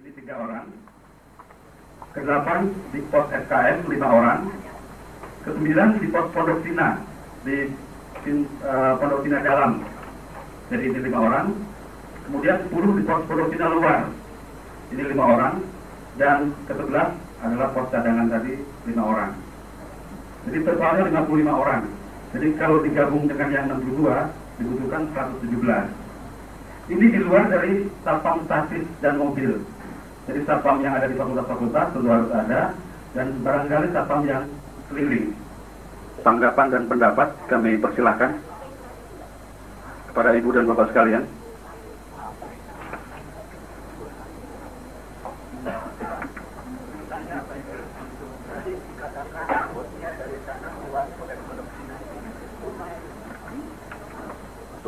Jadi 3 orang. Ke-8 di pos SKM 5 orang. Ke-9 di pos Pondok Cina di Pondok Cina Dalam. Jadi ini 5 orang. Kemudian 10 di pos Pondok Cina Luar. Ini 5 orang. Dan ke-11 adalah pos cadangan tadi 5 orang. Jadi totalnya 55 orang. Jadi kalau digabung dengan yang 62 dibutuhkan 117. Ini di luar dari satpam statis dan mobil. Jadi satpam yang ada di fakultas-fakultas tentu harus ada, dan barangkali satpam yang keliling. Tanggapan dan pendapat kami persilahkan kepada Ibu dan Bapak sekalian.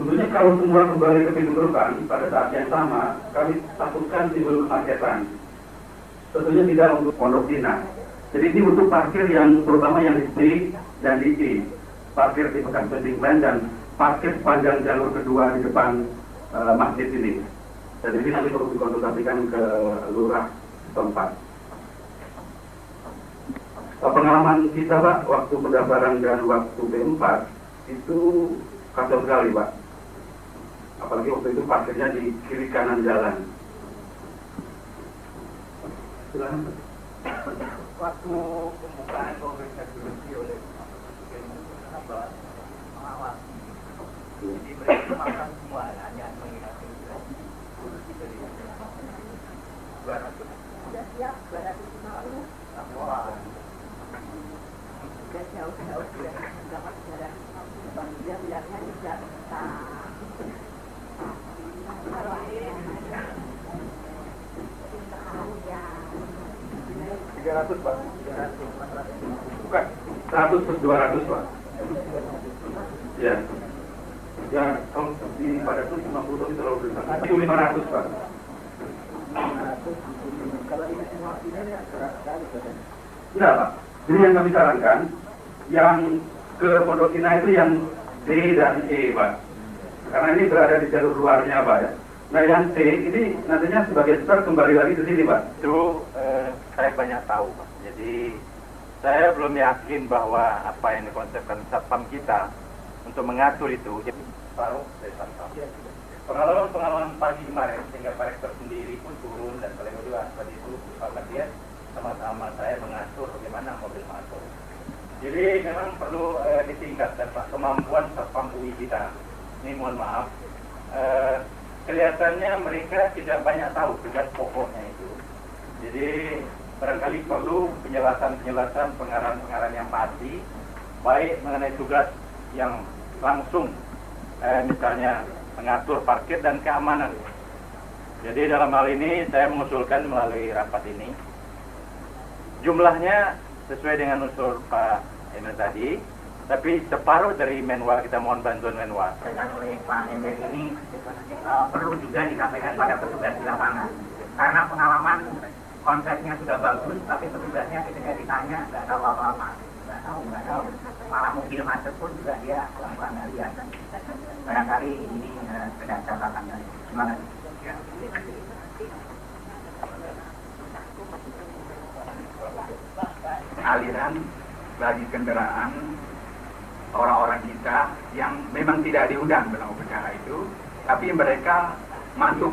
Tentunya kalau semua kembali ke pintu gerbang pada saat yang sama, kami takutkan timbul kemacetan. Tentunya tidak untuk Pondok Cina. Jadi ini untuk parkir yang terutama yang di B dan di E. Parkir di Pekan Penting Plan dan parkir sepanjang jalur kedua di depan masjid ini. Dan ini nanti perlu dikonsultasikan ke lurah tempat. Pengalaman kita Pak, waktu pendaftaran dan waktu B4 itu kacau sekali Pak. Apalagi waktu itu parkirnya di kiri kanan jalan. Silakan. Waktu pembukaan pemerintah dibenci oleh pengawas. Jadi mereka makan semua hanya mengingat kursi dari 200. Sudah siap 250. Sudah jauh-jauh sudah dapat jarak. Dia bilangnya tidak kalau akhirnya 300 Pak. 300. Bukan. 100 per 200 Pak. Ya. Ya, kalau di pada itu 50 itu terlalu besar. Itu 500 Pak. 500. Kalau ini semua ini berat sekali Pak. Tidak Pak. Jadi yang kami sarankan, yang ke Pondok Cina itu yang D dan E Pak. Karena ini berada di jalur luarnya Pak ya. Nah yang C ini nantinya sebagai besar kembali lagi ke sini Pak. Itu saya banyak tahu Pak. Jadi saya belum yakin bahwa apa yang dikonsepkan satpam kita untuk mengatur itu. Jadi taruh dari satpam. Pengalaman pagi kemarin sehingga Pak Rektor sendiri pun turun dan kalian berdua tadi itu bersama dia sama-sama saya mengatur bagaimana mobil masuk. Jadi memang perlu ditingkatkan Pak kemampuan satpam UI kita. Ini mohon maaf. Kelihatannya mereka tidak banyak tahu tugas pokoknya itu. Jadi barangkali perlu penjelasan-penjelasan, pengarahan-pengarahan yang pasti, baik mengenai tugas yang langsung, misalnya mengatur parkir dan keamanan. Jadi dalam hal ini saya mengusulkan melalui rapat ini, jumlahnya sesuai dengan usul Pak Emil tadi, tapi separuh dari manual kita mohon bantuan manual. Dengan oleh Pak Emil ini perlu juga disampaikan pada petugas di lapangan. Karena pengalaman konsepnya sudah bagus, tapi petugasnya ketika ditanya nggak tahu apa-apa, nggak tahu. Malah mobil macet pun juga dia kurang nggak lihat. Barangkali ini beda catatan. Terima kasih. Aliran bagi kendaraan orang-orang kita yang memang tidak diundang dalam upacara itu, tapi mereka masuk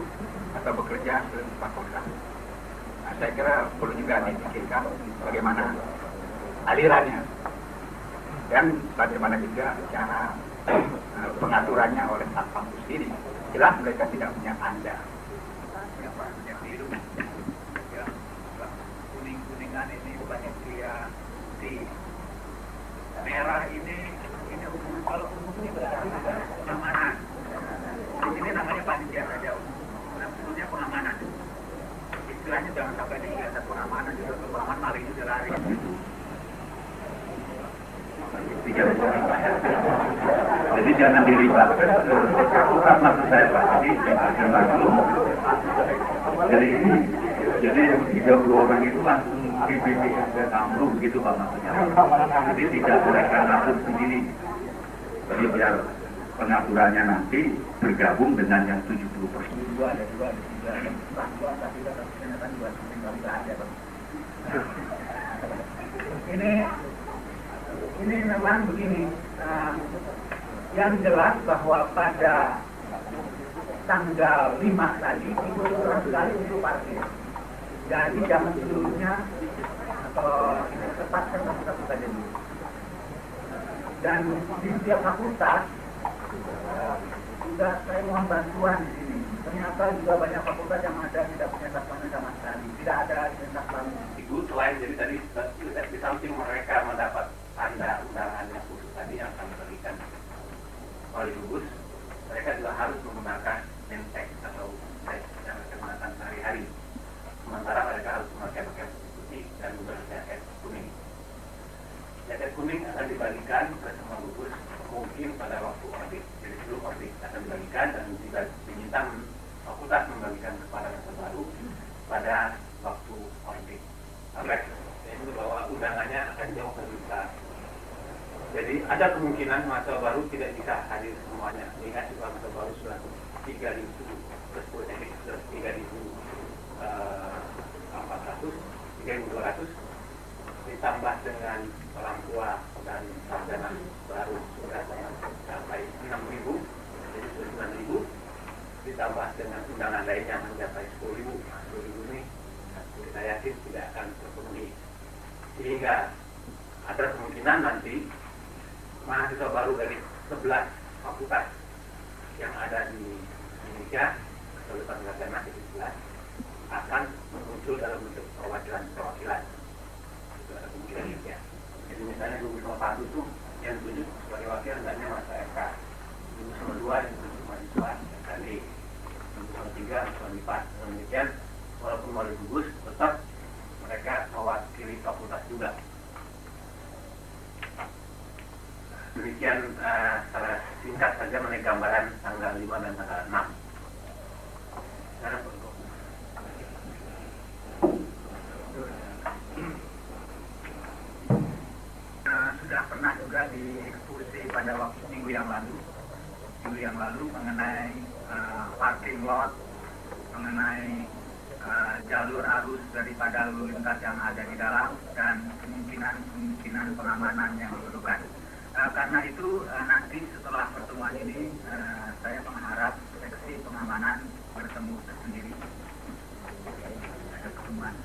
atau bekerja ke fakultas. Nah, saya kira perlu juga dipikirkan bagaimana alirannya dan bagaimana juga cara pengaturannya oleh satpam itu sendiri. Jelas mereka tidak punya tanda. Kuning-kuningan ini banyak dia di merah ini umum. Kalau umum ini berarti juga pengamanan. Di sini namanya panitia saja umum. Nah, sebetulnya pengamanan. Istilahnya jangan sampai dikatakan pengamanan juga pengamanan maling juga lari. Jadi jangan dilibatkan. Bukan maksud saya Pak. Jadi ini, jadi yang 30 orang itu langsung PBB dan ambruk gitu Pak maksudnya. Jadi tidak mereka ngatur sendiri. Jadi biar pengaturannya nanti bergabung dengan yang 70%. Ada dua, tapi Ini memang begini, yang jelas bahwa pada tanggal 5 tadi itu kurang sekali untuk parkir. Jadi jangan seluruhnya atau tepat saja dulu. Dan di setiap fakultas sudah saya mohon bantuan di sini. Ternyata juga banyak fakultas yang ada tidak punya satpam sama sekali, tidak ada satpam. Ibu selain jadi tadi di samping mereka mendapat tanda undangan yang khusus tadi yang kami berikan oleh gugus, mereka juga harus menggunakan mentek atau tes yang digunakan sehari-hari. Sementara mereka harus memakai pakaian putih dan menggunakan jaket kuning. Jaket kuning akan dibagikan ke semua gugus mungkin pada waktu orbit. Jadi sebelum orbit akan dibagikan dan juga diminta fakultas membagikan kepada yang terbaru pada waktu orbit. Itu bahwa undangannya akan jauh lebih besar. Jadi ada kemungkinan mahasiswa baru tidak bisa hadir semuanya. Ingat juga mahasiswa baru sudah 3.000 plus 3.200 ditambah dengan orang tua dan sarjana baru sudah sampai 6.000, jadi sudah 9.000, ditambah dengan undangan lainnya mencapai 10.000. 10.000 ini kita yakin tidak akan terpenuhi, sehingga ada kemungkinan nanti mahasiswa baru dari 11 fakultas yang ada di Indonesia, lulusan sarjana di 11 akan muncul dalam bentuk perwakilan. Itu ada kemungkinan ya. Jadi misalnya gugus nomor 1 itu yang tunjuk sebagai wakil hendaknya Mas FK, gugus nomor 2 yang tunjuk mahasiswa SKD, gugus nomor 3 mahasiswa MIPA. Demikian walaupun melalui gugus tetap mereka mewakili fakultas juga. Demikian secara singkat saja mengenai gambaran tanggal 5 dan tanggal 6. Sudah pernah juga dieksekusi pada waktu minggu yang lalu mengenai parking lot, mengenai jalur arus daripada lalu lintas yang ada di dalam dan kemungkinan pengamanan yang diperlukan. Karena itu nanti setelah pertemuan ini saya mengharap seksi pengamanan bertemu sendiri. Ada pertemuan.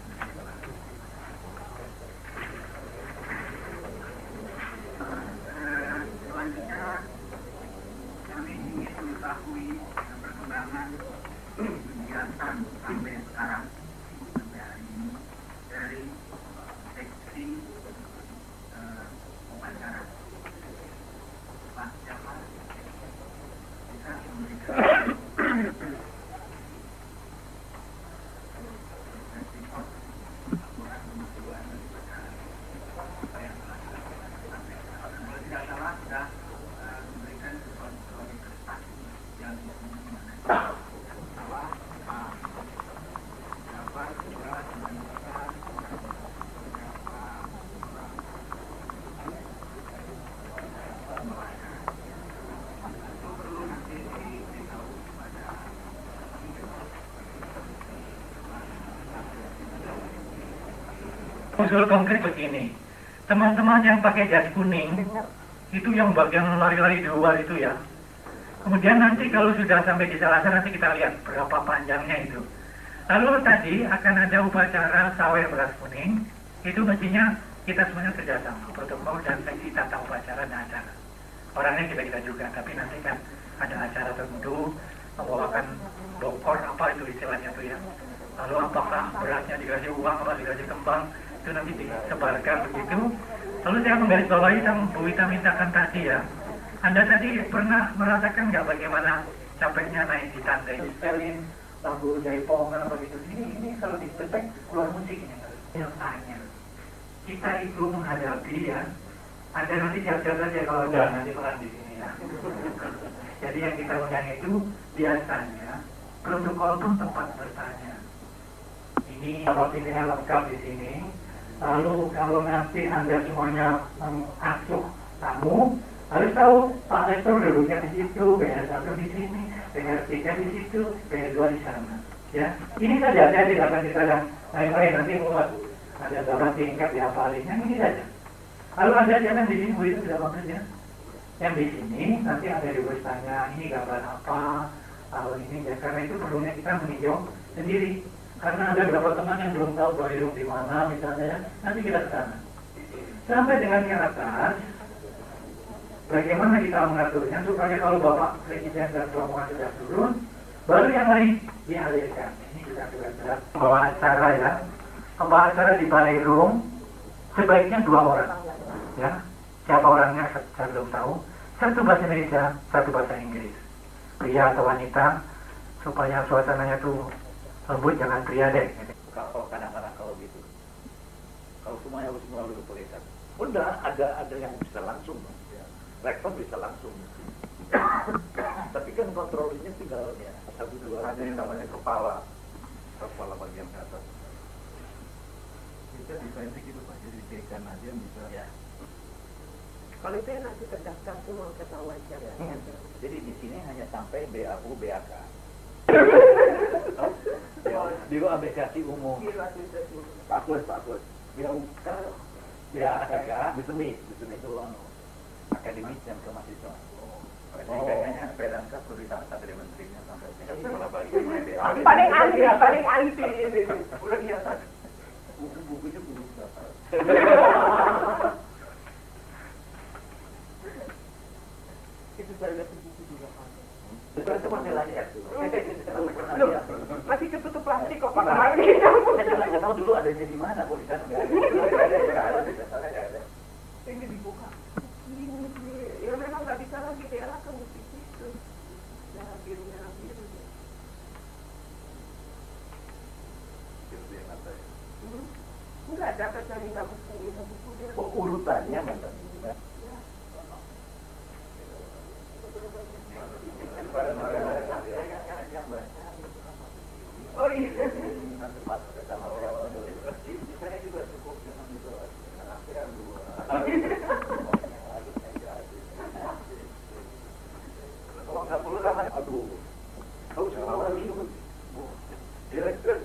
Selanjutnya kami ingin mengetahui perkembangan kegiatan sampai sekarang, sampai hari ini dari seksi upacara. Pak Jamal bisa memberikan usul konkret begini, teman-teman yang pakai jas kuning itu yang bagian lari-lari di luar itu ya. Kemudian nanti kalau sudah sampai di Salasa nanti kita lihat berapa panjangnya itu. Lalu tadi akan ada upacara sawer beras kuning, itu mestinya kita semuanya kerjasama, protokol dan seksi tata upacara dan acara. Orangnya kita juga, tapi nanti kan ada acara tertentu membawakan dokor apa itu istilahnya tuh ya. Lalu apakah berasnya dikasih uang apa dikasih kembang, itu nanti disebarkan begitu. Lalu saya menggarisbawahi yang Bu Wita mintakan tadi ya. Anda tadi pernah merasakan nggak bagaimana capeknya naik di tangga ini? Spelin lagu Jaipong apa gitu. Ini kalau dipetek keluar musiknya. Yang tanya, kita itu menghadapi ya. Anda nanti siap-siap saja kalau ada nanti peran di sini ya. Jadi yang kita undang itu biasanya protokol pun tempat bertanya. Ini kalau pilihnya lengkap di sini. Lalu kalau nanti Anda semuanya mengasuh tamu, harus tahu Pak Rektor duduknya di situ, BR1 di sini, BR3 di situ, BR2 di sana. Ya, ini saja, saya tidak akan cerita yang lain-lain, nanti buat ada berapa tingkat dihafalinnya, ini saja. Kalau ada jalan di sini, itu tidak bagus ya. Yang di sini nanti ada tanya ini gambar apa, kalau ini ya, karena itu perlunya kita meninjau sendiri. Karena ada beberapa teman yang belum tahu Bahirung di mana misalnya, ya, nanti kita ke sana. Sampai dengan yang atas, bagaimana kita mengaturnya supaya kalau Bapak Presiden dan Rombongan sudah turun, baru yang lain dialirkan. Ini juga berat. Pembawa acara ya, pembawa acara di Bahirung sebaiknya 2 orang. Ya, siapa orangnya saya belum tahu. Satu bahasa Indonesia, satu bahasa Inggris. Pria atau wanita, supaya suasananya tuh lembut, jangan pria deh. Kalau kadang-kadang kalau gitu, kalau semuanya harus melalui tulisan, udah ada yang bisa langsung, ya. Rektor bisa langsung. Tapi kan kontrolnya tinggal ya 1-2 ada yang namanya kepala bagian atas. Bisa dipendek gitu Pak, jadi diberikan aja bisa. ya. Kalau itu yang nanti terdaftar semua ketahuan siapa. Jadi di sini hanya sampai BAU BAK. Biro Aplikasi Umum. Bagus. Biro BAK bisnis itu akademis dan kemahasiswaan. Kayaknya Pedangka perlu ditata dari menterinya sampai Paling anti ini. udah biasa. Bukunya belum dapat. Itu saya lihat buku juga Pak. Itu masih lahir. Loh, masih ketutup plastik kok Pak. Saya nggak tahu dulu adanya di mana kok di sana nggak ada. Ini dibuka. Ya memang nggak bisa lagi diarahkan di situ. Merah biru. Enggak ada kata minta buku dia. Oh, urutannya mana? Oh iya. Direktur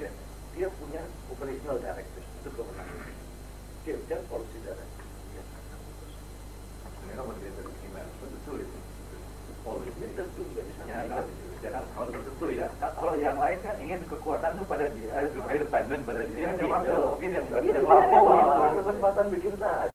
dia punya operational director itu kewenangan. Dia policy director. Betul itu. Polisi tentu juga bisa. Jangan kalau tentu ya. Kalau yang lain kan ingin kekuatan itu pada dia, supaya independen pada dia. Mungkin yang kesempatan bikin saat.